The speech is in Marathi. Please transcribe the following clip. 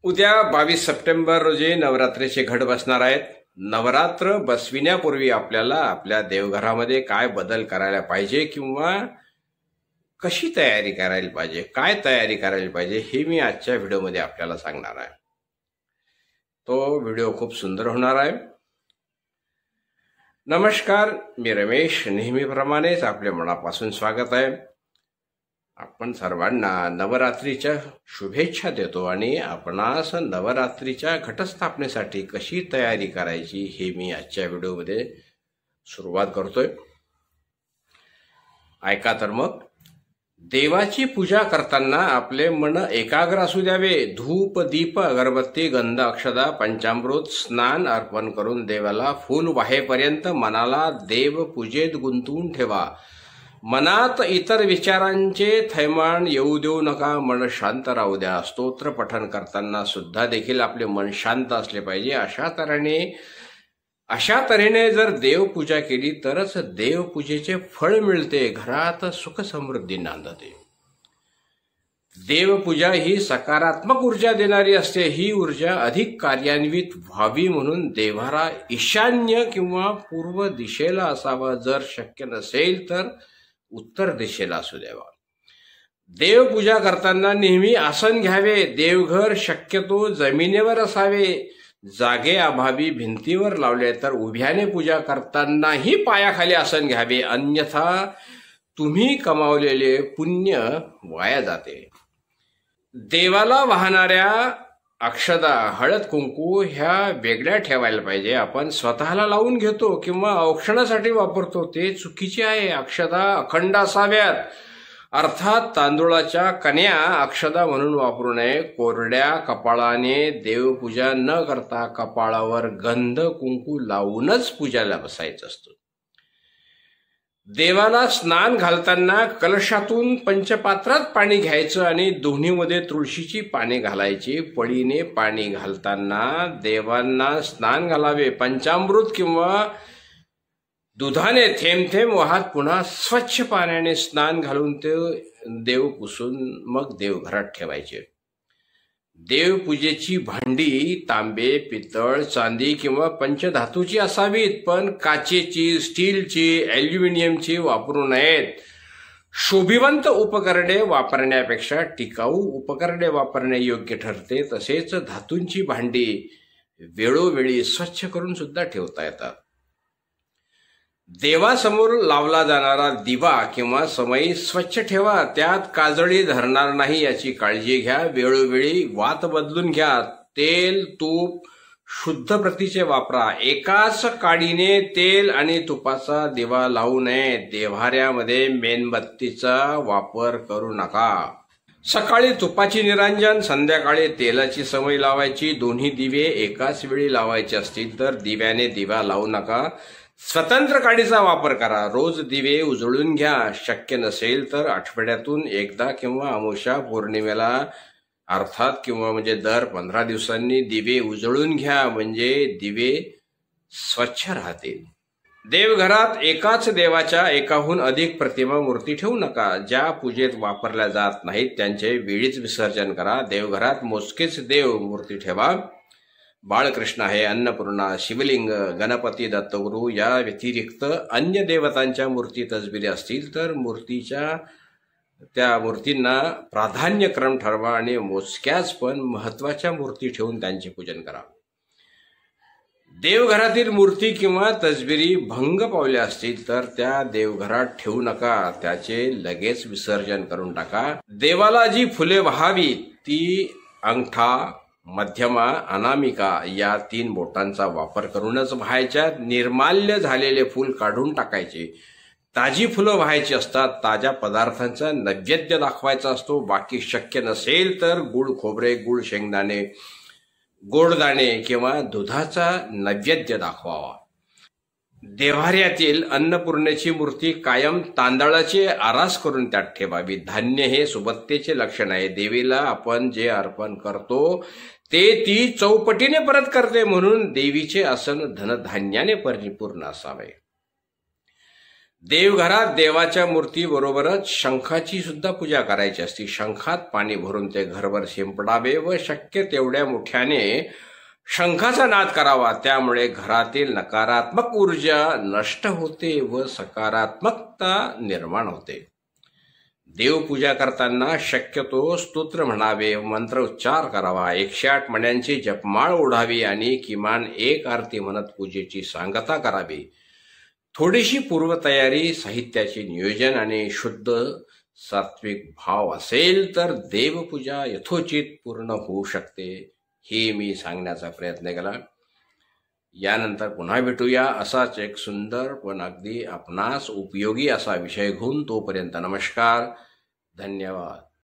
उद्या 22 सप्टेंबर रोजी नवरात्रीचे घट बसणार आहेत। नवरात्र बसविण्यापूर्वी आपल्याला आपल्या देवघरामध्ये काय बदल करायला पाहिजे किंवा कशी तयारी करायला पाहिजे, काय तयारी करायला पाहिजे हे मी आजच्या व्हिडिओमध्ये आपल्याला सांगणार आहे। तो व्हिडिओ खूप सुंदर होणार आहे। नमस्कार, मी रमेश, नेहमीप्रमाणेच आपल्या मनापासून स्वागत आहे। आपण सर्वांना नवरात्रीच्या शुभेच्छा देतो आणि आपणास नवरात्रीच्या घटस्थापनेसाठी कशी तयारी करायची हे मी आजच्या व्हिडिओमध्ये सुरुवात करतोय। ऐका तर मग। देवाची पूजा करताना आपले मन एकाग्र असू द्यावे। धूप, दीप, अगरबत्ती, गंध, अक्षता, पंचामृत, स्नान अर्पण करून देवाला फूल वाहेपर्यंत मनाला देव पूजेत गुंतवून ठेवा। मनात इतर विचारांचे थैमान येऊ देऊ नका, मन शांत राहू द्या। स्तोत्र पठण करताना सुद्धा देखील आपले मन शांत असले पाहिजे। अशा तऱ्हेने जर देवपूजा केली तरच देवपूजेचे फळ मिळते, घरात सुख समृद्धी नांदते। देवपूजा ही सकारात्मक ऊर्जा देणारी असते। ही ऊर्जा अधिक कार्यान्वित व्हावी म्हणून देव्हारा ईशान्य किंवा पूर्व दिशेला असावा। जर शक्य नसेल तर उत्तर दिशेला असू द्यावा। देवपूजा करताना नेहमी आसन घ्यावे। देवघर शक्यतो जमिनीवर असावे। जागे अभावी भिंतीवर लावले तर उभ्याने पूजा करतानाही पायाखाली आसन घ्यावे, अन्यथा तुम्ही कमावलेले पुण्य वाया जाते। देवाला वाहणाऱ्या अक्षता, हळद, कुंकू ह्या वेगळ्या ठेवायला पाहिजे। आपण स्वतःला लावून घेतो किंवा औक्षणासाठी वापरतो ते चुकीचे आहे। अक्षता अखंड असाव्यात, अर्थात तांदूळाच्या कण्या अक्षता म्हणून वापरू नये। कोरड्या कपाळाने देवपूजा न करता कपाळावर गंध कुंकू लावूनच पूजाला बसायचं असतं। देवाला स्नान घालताना कलशातून पंचपात्रात पाणी घ्यायचं आणि दोन्हीमध्ये तुळशीची पाने घालायची। पळीने पाणी घालताना देवांना स्नान घालावे। पंचामृत किंवा दुधाने थेंब थेंब वाहत पुन्हा स्वच्छ पाण्याने स्नान घालून ते देव पुसून मग देवघरात ठेवायचे। देवपूजेची भांडी तांबे, पितळ, चांदी किंवा पंचधातूची असावीत, पण काचेची, स्टीलची, ॲल्युमिनियमची वापरू नयेत। शोभिवंत उपकरणे वापरण्यापेक्षा टिकाऊ उपकरणे वापरणे योग्य ठरते। तसेच धातूंची भांडी वेळोवेळी स्वच्छ करून सुद्धा ठेवता येतात। देवासमोर लावला जाणारा दिवा किंवा समई स्वच्छ ठेवा, त्यात काजळी धरणार नाही याची काळजी घ्या। वेळोवेळी वात बदलून घ्या। तेल, तूप शुद्ध प्रतीचे वापरा। एकाच काडीने तेल आणि तुपाचा दिवा लावू नये। देव्हाऱ्यामध्ये मेणबत्तीचा वापर करू नका। सकाळी तुपाची निरांजन, संध्याकाळी तेलाची समई लावायची। दोन्ही दिवे एकाच वेळी लावायचे असतील तर दिव्याने दिवा लावू नका। स्वतंत्र काडीचा वापर करा। रोज दिवे उजळून घ्या। शक्य नसेल तर आठवड्यातून एकदा किंवा अमावस्या पौर्णिमेला अर्थात किंवा म्हणजे दर 15 दिवसांनी दिवे उजळून घ्या, म्हणजे दिवे स्वच्छ राहतील। देवघरात एकाच देवाच्या एकाहून अधिक प्रतिमा, मूर्ती ठेवू नका। ज्या पूजेत वापरल्या जात नाहीत त्यांचे वेळीच विसर्जन करा। देवघरात मोजकेच देव मूर्ती ठेवा। बाळकृष्ण आहे, अन्नपूर्णा, शिवलिंग, गणपती, दत्तगुरु या व्यतिरिक्त अन्य देवतांच्या मूर्ती तसबिरी असतील तर त्या मूर्तींना प्राधान्यक्रम ठरवा आणि मोजक्याच पण महत्वाच्या मूर्ती ठेवून त्यांचे पूजन करा। देवघरातील मूर्ती किंवा तसबिरी भंग पावल्या असतील तर त्या देवघरात ठेवू नका, त्याचे लगेच विसर्जन करून टाका। देवाला जी फुले वाहावी ती अंगठा, मध्यमा, अनामिका या 3 बोटांचा वापर करूनच व्हायच्या। निर्माल्य झालेले फूल काढून टाकायचे। ताजी फुलं व्हायची असतात। ताज्या पदार्थांचा नैवेद्य दाखवायचा असतो। बाकी शक्य नसेल तर गुळ खोबरे, गुळ शेंगदाणे, गोडदाणे किंवा दुधाचा नैवेद्य दाखवावा। देव्हाऱ्यातील अन्नपूर्णेची मूर्ती कायम तांदळाचे आरास करून त्यात ठेवावी। धान्य हे सुबत्तेचे लक्षण आहे। देवीला आपण जे अर्पण करतो ते ती चौपटीने परत करते, म्हणून देवीचे आसन धनधान्याने परिपूर्ण असावे। देवघरात देवाच्या मूर्तीबरोबरच शंखाची सुद्धा पूजा करायची असते. शंखात पाणी भरून ते घरभर शिंपडावे व शक्य तेवढ्या मोठ्याने शंखाचा नाद करावा. त्यामुळे घरातील नकारात्मक ऊर्जा नष्ट होते व सकारात्मकता निर्माण होते. देवपूजा करताना शक्यतो स्तोत्र म्हणावे, मंत्र उच्चार करावा, 108 मण्यांची जपमाळ ओढावी आणि किमान 1 आरती म्हणत पूजेची सांगता करावी. थोडीशी पूर्वतयारी, साहित्याचे नियोजन आणि शुद्ध सात्विक भाव असेल तर देवपूजा यथोचित पूर्ण होऊ शकते. हे मी सांगण्याचा प्रयत्न केला. यानंतर पुन्हा भेटूया असाच एक सुंदर पण अगदी आपणास उपयोगी असा विषय घेऊन. तोपर्यंत नमस्कार, धन्यवाद.